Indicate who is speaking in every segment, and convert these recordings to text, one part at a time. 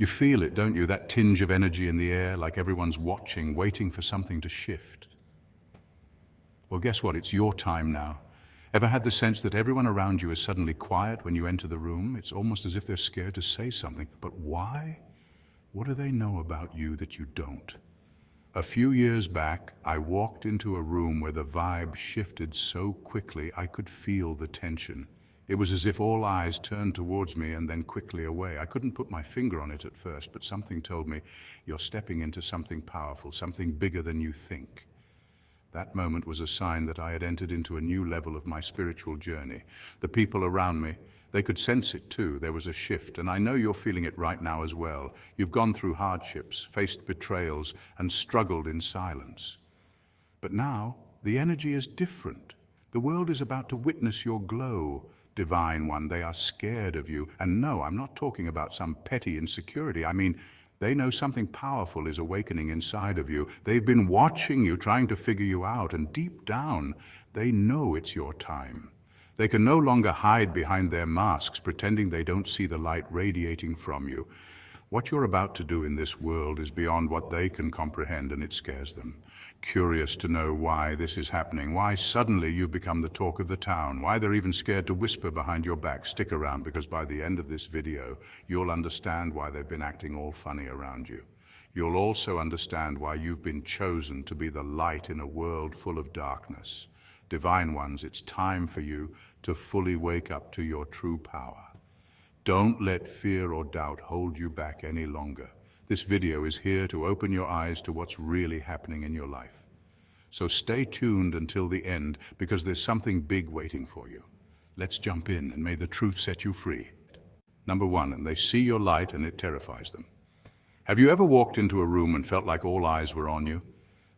Speaker 1: You feel it, don't you? That tinge of energy in the air, like everyone's watching, waiting for something to shift. Well, guess what? It's your time now. Ever had the sense that everyone around you is suddenly quiet when you enter the room? It's almost as if they're scared to say something. But why? What do they know about you that you don't? A few years back, I walked into a room where the vibe shifted so quickly I could feel the tension. It was as if all eyes turned towards me and then quickly away. I couldn't put my finger on it at first, but something told me, you're stepping into something powerful, something bigger than you think. That moment was a sign that I had entered into a new level of my spiritual journey. The people around me, they could sense it too. There was a shift, and I know you're feeling it right now as well. You've gone through hardships, faced betrayals, and struggled in silence. But now, the energy is different. The world is about to witness your glow. Divine One, they are scared of you. And no, I'm not talking about some petty insecurity. I mean, they know something powerful is awakening inside of you. They've been watching you, trying to figure you out, and deep down, they know it's your time. They can no longer hide behind their masks, pretending they don't see the light radiating from you. What you're about to do in this world is beyond what they can comprehend, and it scares them. Curious to know why this is happening, why suddenly you've become the talk of the town, why they're even scared to whisper behind your back. Stick around, because by the end of this video, you'll understand why they've been acting all funny around you. You'll also understand why you've been chosen to be the light in a world full of darkness. Divine Ones, it's time for you to fully wake up to your true power. Don't let fear or doubt hold you back any longer. This video is here to open your eyes to what's really happening in your life. So stay tuned until the end, because there's something big waiting for you. Let's jump in, and may the truth set you free. Number 1, and they see your light and it terrifies them. Have you ever walked into a room and felt like all eyes were on you?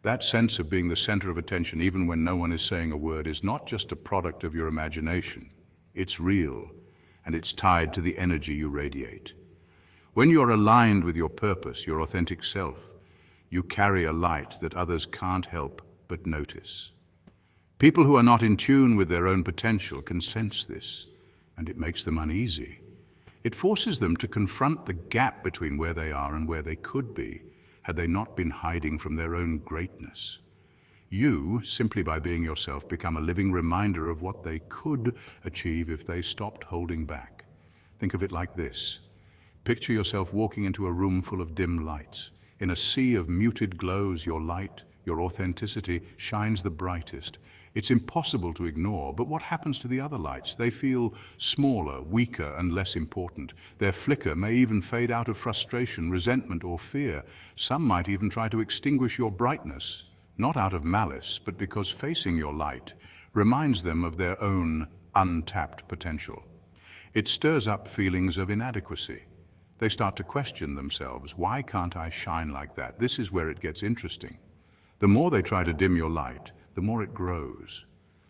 Speaker 1: That sense of being the center of attention, even when no one is saying a word, is not just a product of your imagination. It's real, and it's tied to the energy you radiate. When you're aligned with your purpose, your authentic self, you carry a light that others can't help but notice. People who are not in tune with their own potential can sense this, and it makes them uneasy. It forces them to confront the gap between where they are and where they could be, had they not been hiding from their own greatness. You, simply by being yourself, become a living reminder of what they could achieve if they stopped holding back. Think of it like this. Picture yourself walking into a room full of dim lights. In a sea of muted glows, your light, your authenticity, shines the brightest. It's impossible to ignore, but what happens to the other lights? They feel smaller, weaker, and less important. Their flicker may even fade out of frustration, resentment, or fear. Some might even try to extinguish your brightness, not out of malice, but because facing your light reminds them of their own untapped potential. It stirs up feelings of inadequacy. They start to question themselves. Why can't I shine like that? This is where it gets interesting. The more they try to dim your light, the more it grows.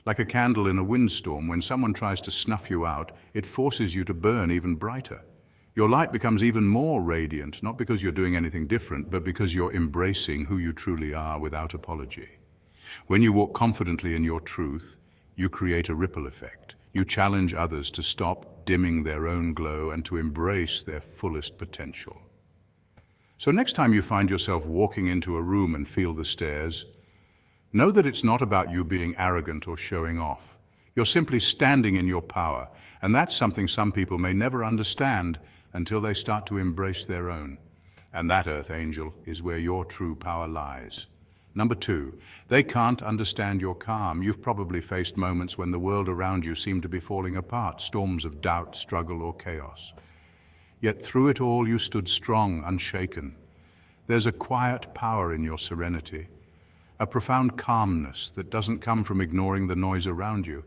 Speaker 1: Like a candle in a windstorm, when someone tries to snuff you out, it forces you to burn even brighter. Your light becomes even more radiant, not because you're doing anything different, but because you're embracing who you truly are without apology. When you walk confidently in your truth, you create a ripple effect. You challenge others to stop dimming their own glow and to embrace their fullest potential. So next time you find yourself walking into a room and feel the stares, know that it's not about you being arrogant or showing off. You're simply standing in your power, and that's something some people may never understand until they start to embrace their own. And that, Earth Angel, is where your true power lies. Number 2, they can't understand your calm. You've probably faced moments when the world around you seemed to be falling apart, storms of doubt, struggle, or chaos. Yet through it all, you stood strong, unshaken. There's a quiet power in your serenity, a profound calmness that doesn't come from ignoring the noise around you,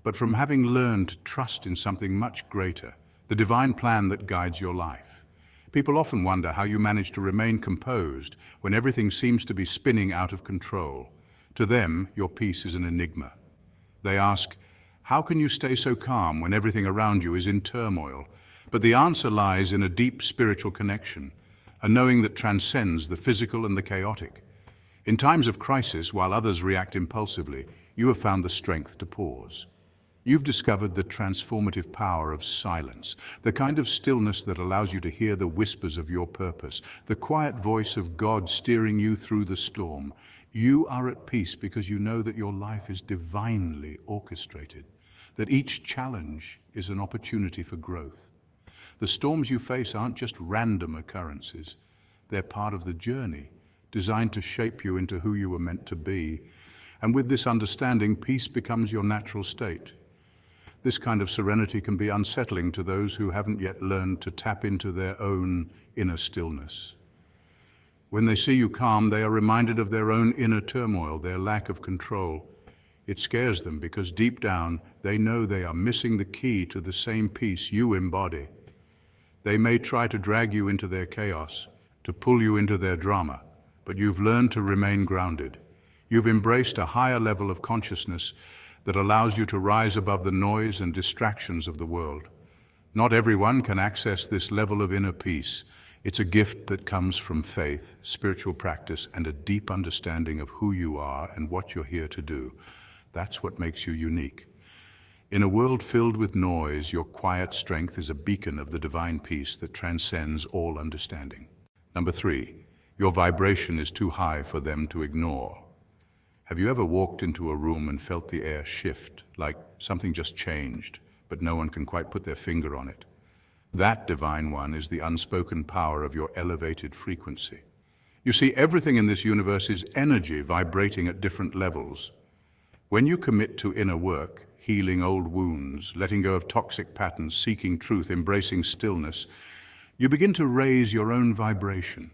Speaker 1: but from having learned to trust in something much greater, the divine plan that guides your life. People often wonder how you manage to remain composed when everything seems to be spinning out of control. To them, your peace is an enigma. They ask, how can you stay so calm when everything around you is in turmoil? But the answer lies in a deep spiritual connection, a knowing that transcends the physical and the chaotic. In times of crisis, while others react impulsively, you have found the strength to pause. You've discovered the transformative power of silence, the kind of stillness that allows you to hear the whispers of your purpose, the quiet voice of God steering you through the storm. You are at peace because you know that your life is divinely orchestrated, that each challenge is an opportunity for growth. The storms you face aren't just random occurrences. They're part of the journey, designed to shape you into who you were meant to be. And with this understanding, peace becomes your natural state. This kind of serenity can be unsettling to those who haven't yet learned to tap into their own inner stillness. When they see you calm, they are reminded of their own inner turmoil, their lack of control. It scares them because deep down, they know they are missing the key to the same peace you embody. They may try to drag you into their chaos, to pull you into their drama, but you've learned to remain grounded. You've embraced a higher level of consciousness that allows you to rise above the noise and distractions of the world. Not everyone can access this level of inner peace. It's a gift that comes from faith, spiritual practice, and a deep understanding of who you are and what you're here to do. That's what makes you unique. In a world filled with noise, your quiet strength is a beacon of the divine peace that transcends all understanding. Number 3, your vibration is too high for them to ignore. Have you ever walked into a room and felt the air shift, like something just changed, but no one can quite put their finger on it? That, Divine One, is the unspoken power of your elevated frequency. You see, everything in this universe is energy vibrating at different levels. When you commit to inner work, healing old wounds, letting go of toxic patterns, seeking truth, embracing stillness, you begin to raise your own vibration.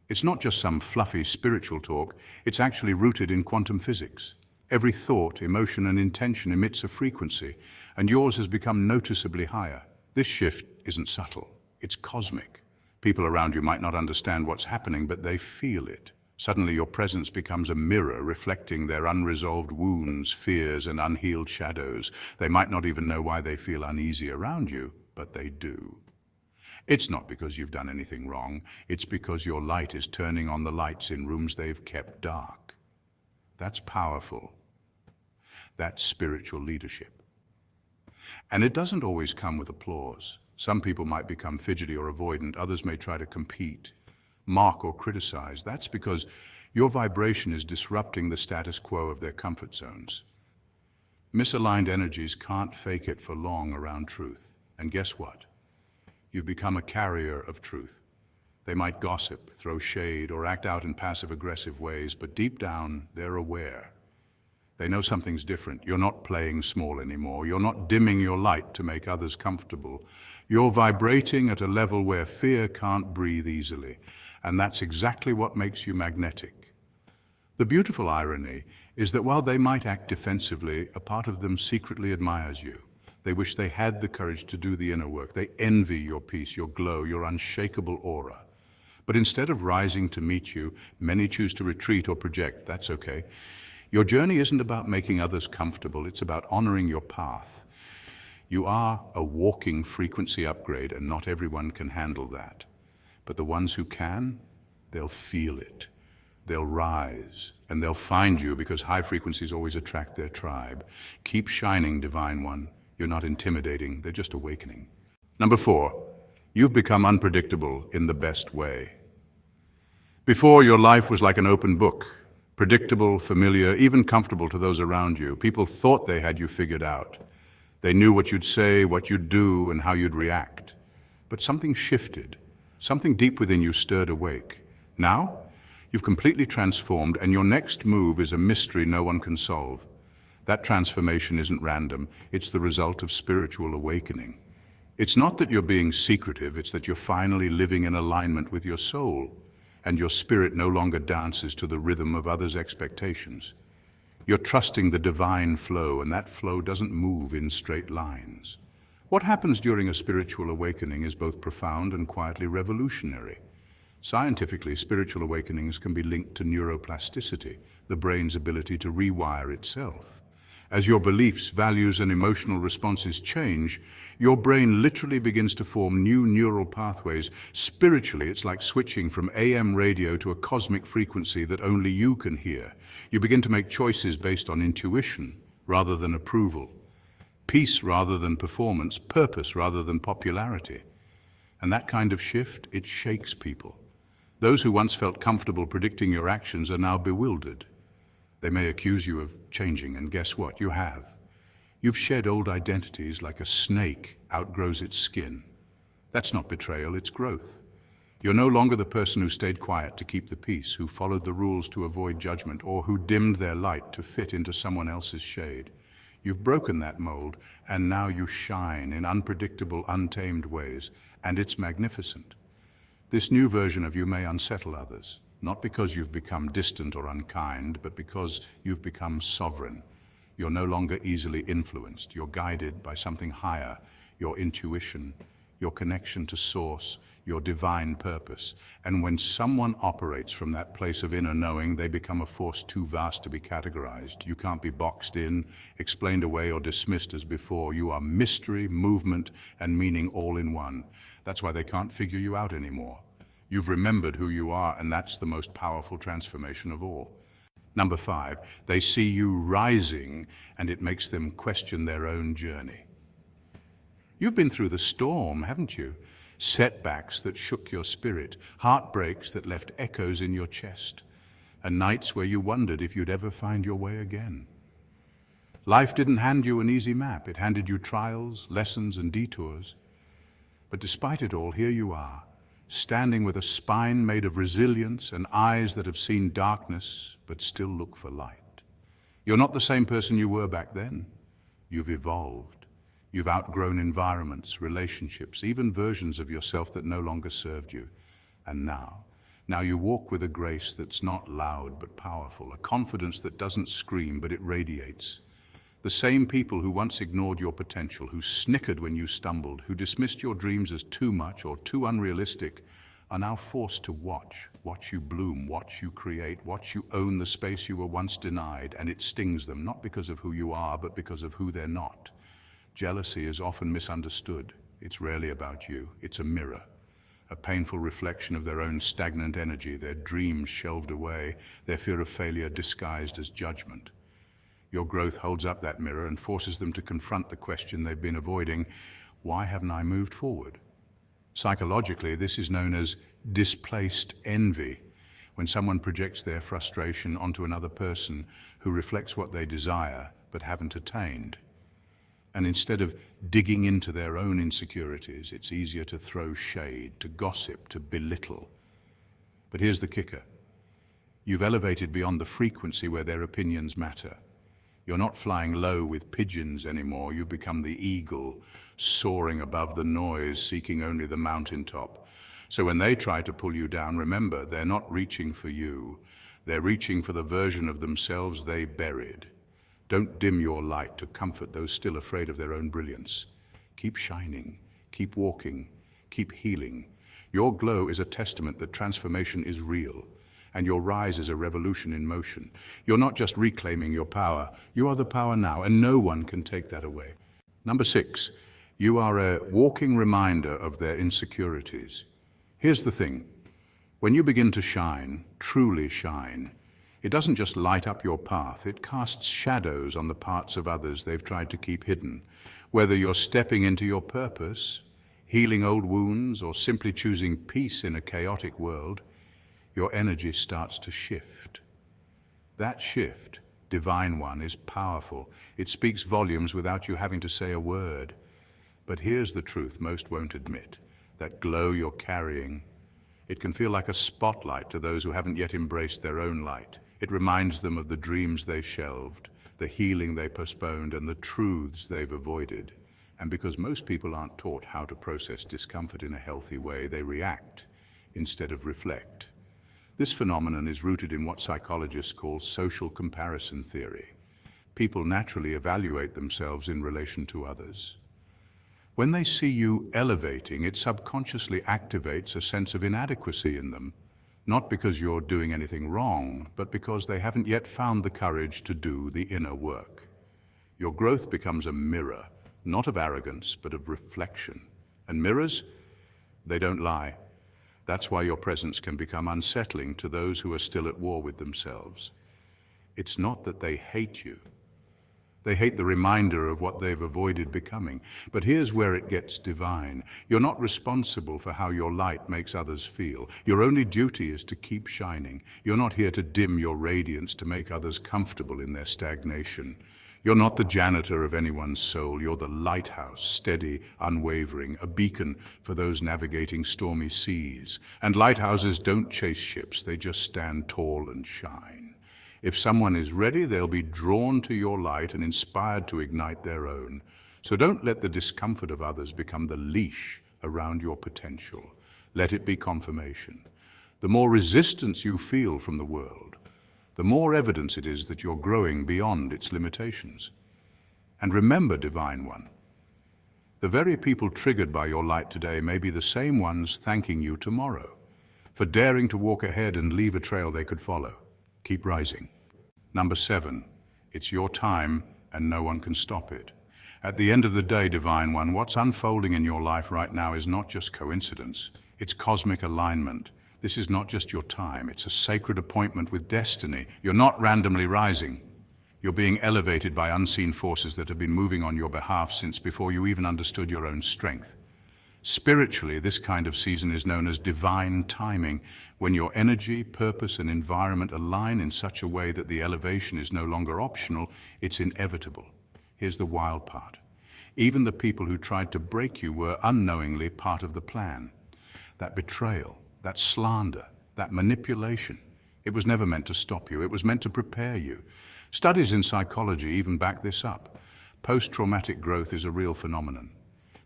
Speaker 1: It's not just some fluffy spiritual talk, it's actually rooted in quantum physics. Every thought, emotion, and intention emits a frequency, and yours has become noticeably higher. This shift isn't subtle, it's cosmic. People around you might not understand what's happening, but they feel it. Suddenly your presence becomes a mirror reflecting their unresolved wounds, fears, and unhealed shadows. They might not even know why they feel uneasy around you, but they do. It's not because you've done anything wrong, it's because your light is turning on the lights in rooms they've kept dark. That's powerful. That's spiritual leadership. And it doesn't always come with applause. Some people might become fidgety or avoidant, others may try to compete, mock or criticize. That's because your vibration is disrupting the status quo of their comfort zones. Misaligned energies can't fake it for long around truth. And guess what? You've become a carrier of truth. They might gossip, throw shade, or act out in passive-aggressive ways, but deep down, they're aware. They know something's different. You're not playing small anymore. You're not dimming your light to make others comfortable. You're vibrating at a level where fear can't breathe easily. And that's exactly what makes you magnetic. The beautiful irony is that while they might act defensively, a part of them secretly admires you. They wish they had the courage to do the inner work. They envy your peace, your glow, your unshakable aura. But instead of rising to meet you, many choose to retreat or project. That's okay. Your journey isn't about making others comfortable. It's about honoring your path. You are a walking frequency upgrade, and not everyone can handle that. But the ones who can, they'll feel it. They'll rise, and they'll find you because high frequencies always attract their tribe. Keep shining, Divine One. You're not intimidating, they're just awakening. Number 4, you've become unpredictable in the best way. Before, your life was like an open book, predictable, familiar, even comfortable to those around you. People thought they had you figured out. They knew what you'd say, what you'd do, and how you'd react. But something shifted. Something deep within you stirred awake. Now, you've completely transformed, and your next move is a mystery no one can solve. That transformation isn't random, it's the result of spiritual awakening. It's not that you're being secretive, it's that you're finally living in alignment with your soul, and your spirit no longer dances to the rhythm of others' expectations. You're trusting the divine flow, and that flow doesn't move in straight lines. What happens during a spiritual awakening is both profound and quietly revolutionary. Scientifically, spiritual awakenings can be linked to neuroplasticity, the brain's ability to rewire itself. As your beliefs, values, and emotional responses change, your brain literally begins to form new neural pathways. Spiritually, it's like switching from AM radio to a cosmic frequency that only you can hear. You begin to make choices based on intuition rather than approval. peace rather than performance, purpose rather than popularity. And that kind of shift, it shakes people. Those who once felt comfortable predicting your actions are now bewildered. They may accuse you of changing, and guess what? You have. You've shed old identities like a snake outgrows its skin. That's not betrayal, it's growth. You're no longer the person who stayed quiet to keep the peace, who followed the rules to avoid judgment, or who dimmed their light to fit into someone else's shade. You've broken that mold, and now you shine in unpredictable, untamed ways, and it's magnificent. This new version of you may unsettle others, not because you've become distant or unkind, but because you've become sovereign. You're no longer easily influenced. You're guided by something higher, your intuition, your connection to source, your divine purpose. And when someone operates from that place of inner knowing, they become a force too vast to be categorized. You can't be boxed in, explained away, or dismissed as before. You are mystery, movement, and meaning all in one. That's why they can't figure you out anymore. You've remembered who you are, and that's the most powerful transformation of all. Number 5, they see you rising, and it makes them question their own journey. You've been through the storm, haven't you? Setbacks that shook your spirit, heartbreaks that left echoes in your chest, and nights where you wondered if you'd ever find your way again. Life didn't hand you an easy map. It handed you trials, lessons, and detours. But despite it all, here you are, standing with a spine made of resilience and eyes that have seen darkness but still look for light. You're not the same person you were back then. You've evolved. You've outgrown environments, relationships, even versions of yourself that no longer served you. And now you walk with a grace that's not loud but powerful, a confidence that doesn't scream but it radiates. The same people who once ignored your potential, who snickered when you stumbled, who dismissed your dreams as too much or too unrealistic, are now forced to watch you bloom, watch you create, watch you own the space you were once denied, and it stings them, not because of who you are, but because of who they're not. Jealousy is often misunderstood. It's rarely about you. It's a mirror, a painful reflection of their own stagnant energy, their dreams shelved away, their fear of failure disguised as judgment. Your growth holds up that mirror and forces them to confront the question they've been avoiding: why haven't I moved forward? Psychologically, this is known as displaced envy, when someone projects their frustration onto another person who reflects what they desire but haven't attained. And instead of digging into their own insecurities, it's easier to throw shade, to gossip, to belittle. But here's the kicker. You've elevated beyond the frequency where their opinions matter. You're not flying low with pigeons anymore. You've become the eagle, soaring above the noise, seeking only the mountaintop. So when they try to pull you down, remember, they're not reaching for you. They're reaching for the version of themselves they buried. Don't dim your light to comfort those still afraid of their own brilliance. Keep shining, keep walking, keep healing. Your glow is a testament that transformation is real, and your rise is a revolution in motion. You're not just reclaiming your power, you are the power now, and no one can take that away. Number 6, you are a walking reminder of their insecurities. Here's the thing. When you begin to shine, truly shine, it doesn't just light up your path, it casts shadows on the parts of others they've tried to keep hidden. Whether you're stepping into your purpose, healing old wounds, or simply choosing peace in a chaotic world, your energy starts to shift. That shift, divine one, is powerful. It speaks volumes without you having to say a word. But here's the truth most won't admit. That glow you're carrying, it can feel like a spotlight to those who haven't yet embraced their own light. It reminds them of the dreams they shelved, the healing they postponed, and the truths they've avoided. And because most people aren't taught how to process discomfort in a healthy way, they react instead of reflect. This phenomenon is rooted in what psychologists call social comparison theory. People naturally evaluate themselves in relation to others. When they see you elevating, it subconsciously activates a sense of inadequacy in them, not because you're doing anything wrong, but because they haven't yet found the courage to do the inner work. Your growth becomes a mirror, not of arrogance, but of reflection. And mirrors, they don't lie. That's why your presence can become unsettling to those who are still at war with themselves. It's not that they hate you. They hate the reminder of what they've avoided becoming. But here's where it gets divine. You're not responsible for how your light makes others feel. Your only duty is to keep shining. You're not here to dim your radiance to make others comfortable in their stagnation. You're not the janitor of anyone's soul. You're the lighthouse, steady, unwavering, a beacon for those navigating stormy seas. And lighthouses don't chase ships. They just stand tall and shine. If someone is ready, they'll be drawn to your light and inspired to ignite their own. So don't let the discomfort of others become the leash around your potential. Let it be confirmation. The more resistance you feel from the world, the more evidence it is that you're growing beyond its limitations. And remember, Divine One, the very people triggered by your light today may be the same ones thanking you tomorrow for daring to walk ahead and leave a trail they could follow. Keep rising. Number 7, it's your time and no one can stop it. At the end of the day, Divine One, what's unfolding in your life right now is not just coincidence, it's cosmic alignment. This is not just your time, it's a sacred appointment with destiny. You're not randomly rising. You're being elevated by unseen forces that have been moving on your behalf since before you even understood your own strength. Spiritually, this kind of season is known as divine timing, when your energy, purpose, and environment align in such a way that the elevation is no longer optional, it's inevitable. Here's the wild part. Even the people who tried to break you were unknowingly part of the plan. That betrayal, that slander, that manipulation, it was never meant to stop you, it was meant to prepare you. Studies in psychology even back this up. Post-traumatic growth is a real phenomenon.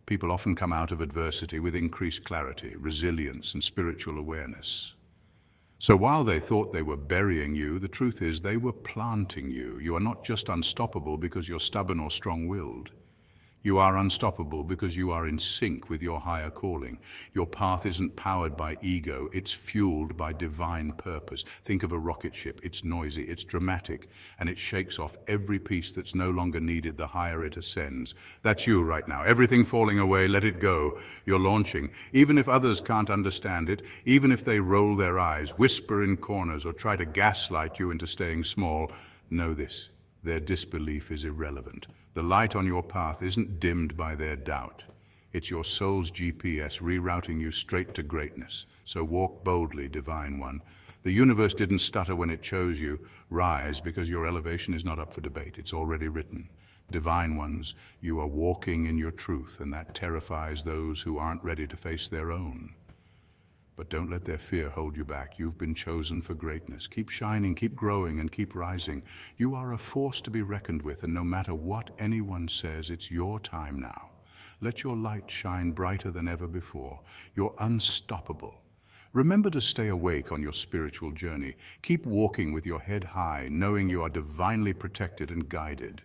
Speaker 1: People often come out of adversity with increased clarity, resilience, and spiritual awareness. So while they thought they were burying you, the truth is they were planting you. You are not just unstoppable because you're stubborn or strong-willed. You are unstoppable because you are in sync with your higher calling. Your path isn't powered by ego, it's fueled by divine purpose. Think of a rocket ship. It's noisy, it's dramatic, and it shakes off every piece that's no longer needed the higher it ascends. That's you right now. Everything falling away, let it go. You're launching. Even if others can't understand it, even if they roll their eyes, whisper in corners, or try to gaslight you into staying small, know this: their disbelief is irrelevant. The light on your path isn't dimmed by their doubt. It's your soul's GPS rerouting you straight to greatness. So walk boldly, Divine One. The universe didn't stutter when it chose you. Rise, because your elevation is not up for debate. It's already written. Divine Ones, you are walking in your truth, and that terrifies those who aren't ready to face their own. But don't let their fear hold you back. You've been chosen for greatness. Keep shining, keep growing, and keep rising. You are a force to be reckoned with, and no matter what anyone says, it's your time now. Let your light shine brighter than ever before. You're unstoppable. Remember to stay awake on your spiritual journey. Keep walking with your head high, knowing you are divinely protected and guided.